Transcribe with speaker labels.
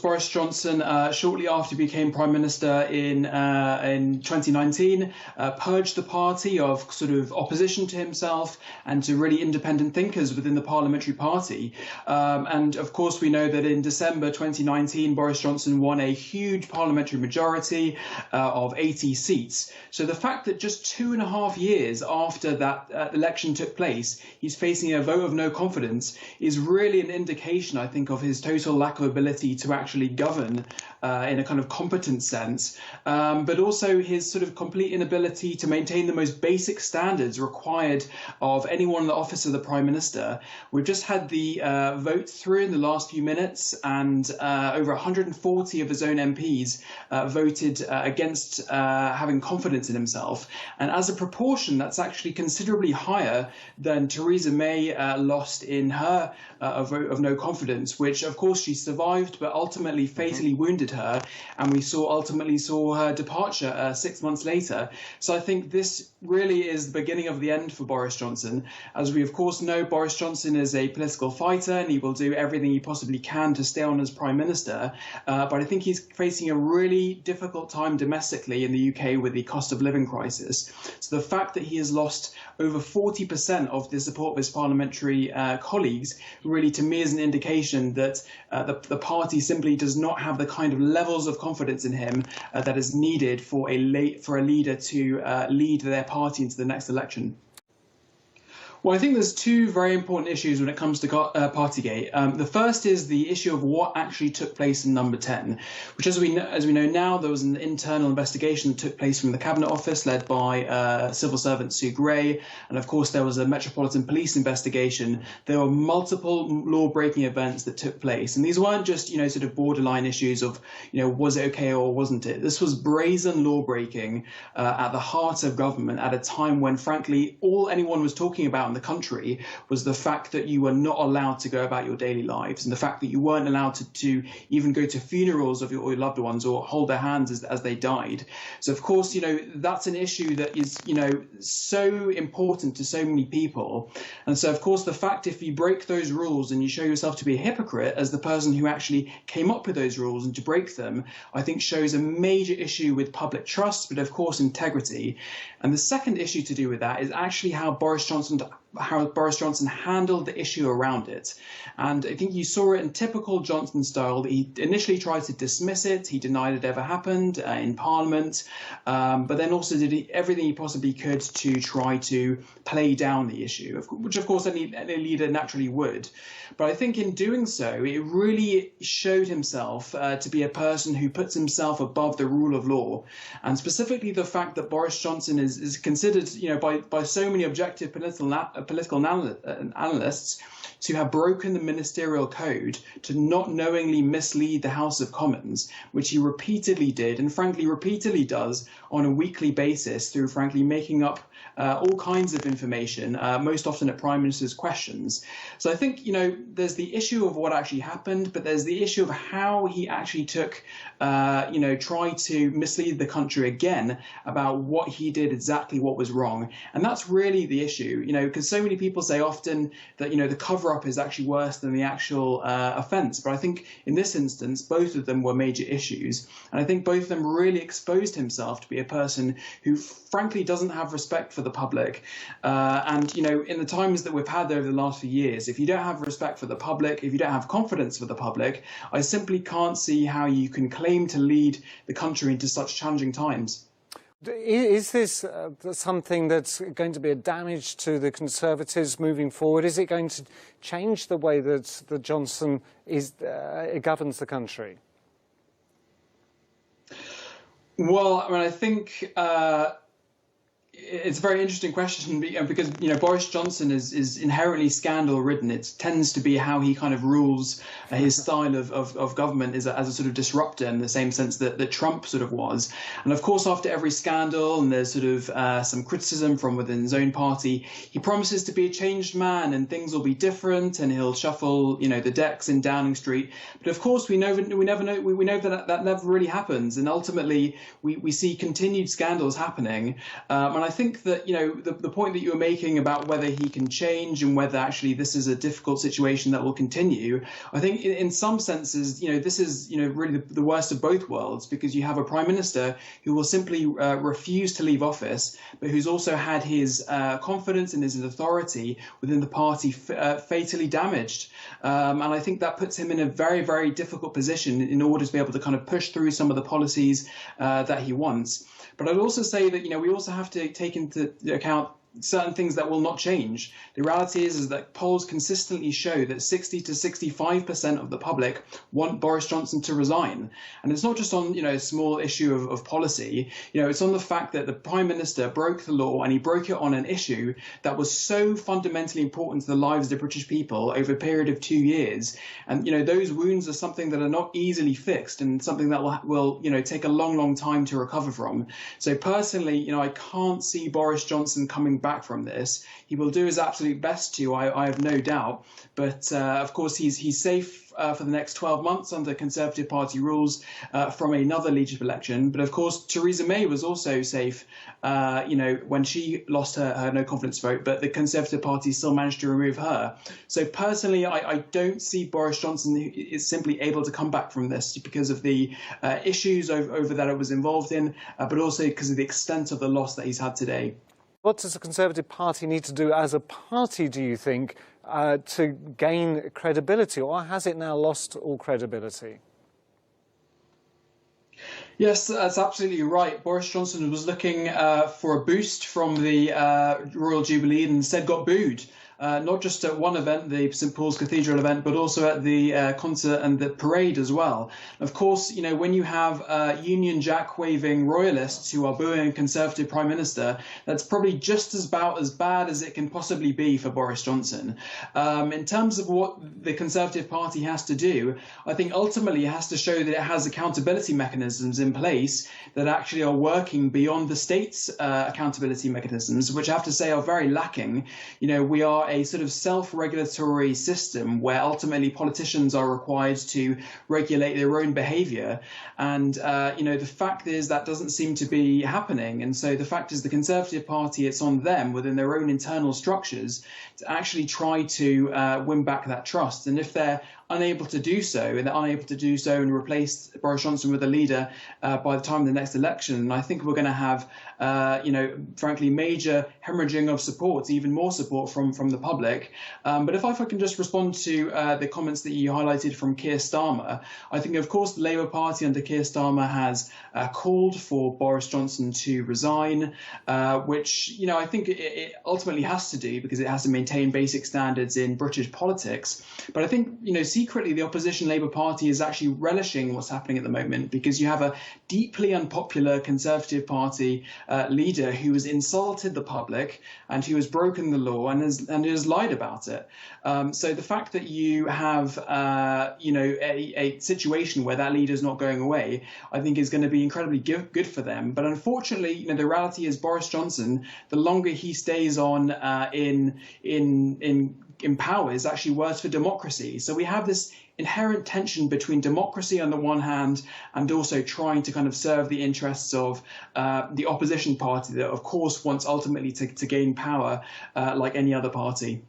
Speaker 1: Boris Johnson, shortly after he became Prime Minister in 2019, purged the party of sort of opposition to himself and to really independent thinkers within the parliamentary party. And of course, we know that in December 2019, Boris Johnson won a huge parliamentary majority of 80 seats. So the fact that just 2.5 years after that election took place, he's facing a vote of no confidence is really an indication, I think, of his total lack of ability to actually govern in a kind of competent sense, but also his sort of complete inability to maintain the most basic standards required of anyone in the office of the Prime Minister. We've just had the vote through in the last few minutes, and over 140 of his own MPs voted against having confidence in himself. And as a proportion, that's actually considerably higher than Theresa May lost in her vote of no confidence, which of course she survived, but ultimately fatally wounded her, and we ultimately saw her departure 6 months later. So I think this really is the beginning of the end for Boris Johnson. As we of course know, Boris Johnson is a political fighter and he will do everything he possibly can to stay on as Prime Minister, but I think he's facing a really difficult time domestically in the UK with the cost of living crisis. So the fact that he has lost over 40% of the support of his parliamentary colleagues really, to me, is an indication that the party simply does not have the kind of levels of confidence in him that is needed for a leader to lead their party into the next election. Well, I think there's two very important issues when it comes to Partygate. The first is the issue of what actually took place in Number 10, which, as we know now, there was an internal investigation that took place from the Cabinet Office led by civil servant Sue Gray, and of course there was a Metropolitan Police investigation. There were multiple law-breaking events that took place, and these weren't just sort of borderline issues of was it okay or wasn't it. This was brazen law-breaking at the heart of government at a time when, frankly, all anyone was talking about in the country was the fact that you were not allowed to go about your daily lives, and the fact that you weren't allowed to even go to funerals of your loved ones or hold their hands as they died. So of course, that's an issue that is so important to so many people. And so of course, the fact, if you break those rules and you show yourself to be a hypocrite as the person who actually came up with those rules and to break them, I think shows a major issue with public trust, but of course integrity. And the second issue to do with that is actually how Boris Johnson handled the issue around it. And I think you saw it in typical Johnson style. He initially tried to dismiss it. He denied it ever happened in Parliament, but then also did everything he possibly could to try to play down the issue, which of course any leader naturally would. But I think in doing so, it really showed himself to be a person who puts himself above the rule of law. And specifically the fact that Boris Johnson is considered, by so many objective political analysts to have broken the ministerial code, to not knowingly mislead the House of Commons, which he repeatedly did and frankly repeatedly does on a weekly basis through frankly making up all kinds of information, most often at Prime Minister's questions. So I think, there's the issue of what actually happened, but there's the issue of how he actually tried to mislead the country again about what he did, exactly what was wrong. And that's really the issue, because so many people say often that, the cover-up is actually worse than the actual offence. But I think in this instance, both of them were major issues. And I think both of them really exposed himself to be a person who frankly doesn't have respect for the public. And, in the times that we've had over the last few years, if you don't have respect for the public, if you don't have confidence for the public, I simply can't see how you can claim to lead the country into such challenging times.
Speaker 2: Is this something that's going to be a damage to the Conservatives moving forward? Is it going to change the way that Johnson governs the country?
Speaker 1: Well, I think it's a very interesting question because Boris Johnson is inherently scandal-ridden. It tends to be how he kind of rules. His style of government is as a sort of disruptor in the same sense that Trump sort of was. And of course, after every scandal and there's sort of some criticism from within his own party, he promises to be a changed man and things will be different and he'll shuffle the decks in Downing Street. But of course, we know that never really happens, and ultimately we see continued scandals happening. And I I think that, the point that you were making about whether he can change and whether actually this is a difficult situation that will continue, I think in some senses, this is, really the worst of both worlds, because you have a prime minister who will simply refuse to leave office, but who's also had his confidence and his authority within the party fatally damaged. And I think that puts him in a very, very difficult position in order to be able to kind of push through some of the policies that he wants. But I'd also say that, we also have to take into account certain things that will not change. The reality is that polls consistently show that 60 to 65% of the public want Boris Johnson to resign. And it's not just on, a small issue of policy. It's on the fact that the Prime Minister broke the law, and he broke it on an issue that was so fundamentally important to the lives of the British people over a period of 2 years. And, those wounds are something that are not easily fixed, and something that will take a long, long time to recover from. So personally, I can't see Boris Johnson coming back from this. He will do his absolute best to, I have no doubt. But of course, he's safe for the next 12 months under Conservative Party rules from another leadership election. But of course, Theresa May was also safe, when she lost her no confidence vote, but the Conservative Party still managed to remove her. So personally, I don't see Boris Johnson is simply able to come back from this because of the issues over that it was involved in, but also because of the extent of the loss that he's had today.
Speaker 2: What does the Conservative Party need to do as a party, do you think, to gain credibility, or has it now lost all credibility?
Speaker 1: Yes, that's absolutely right. Boris Johnson was looking for a boost from the Royal Jubilee and instead got booed. Not just at one event, the St Paul's Cathedral event, but also at the concert and the parade as well. Of course, when you have Union Jack waving royalists who are booing a Conservative Prime Minister, that's probably just about as bad as it can possibly be for Boris Johnson. In terms of what the Conservative Party has to do, I think ultimately it has to show that it has accountability mechanisms in place that actually are working beyond the state's accountability mechanisms, which I have to say are very lacking. We are a sort of self-regulatory system where ultimately politicians are required to regulate their own behavior. And, the fact is that doesn't seem to be happening. And so the fact is the Conservative Party, it's on them within their own internal structures to actually try to win back that trust. And if they're unable to do so, and they're unable to do so and replace Boris Johnson with a leader by the time of the next election, I think we're going to have, frankly, major hemorrhaging of support, even more support from the public. But if I can just respond to the comments that you highlighted from Keir Starmer, I think, of course, the Labour Party under Keir Starmer has called for Boris Johnson to resign, which, I think it ultimately has to do because it has to maintain basic standards in British politics. But I think, secretly, the opposition Labour Party is actually relishing what's happening at the moment, because you have a deeply unpopular Conservative Party leader who has insulted the public and who has broken the law and has lied about it. So the fact that you have, a situation where that leader is not going away, I think is going to be incredibly good for them. But unfortunately, the reality is Boris Johnson, the longer he stays on in power, is actually worse for democracy. So we have this inherent tension between democracy on the one hand and also trying to kind of serve the interests of the opposition party that, of course, wants ultimately to gain power like any other party.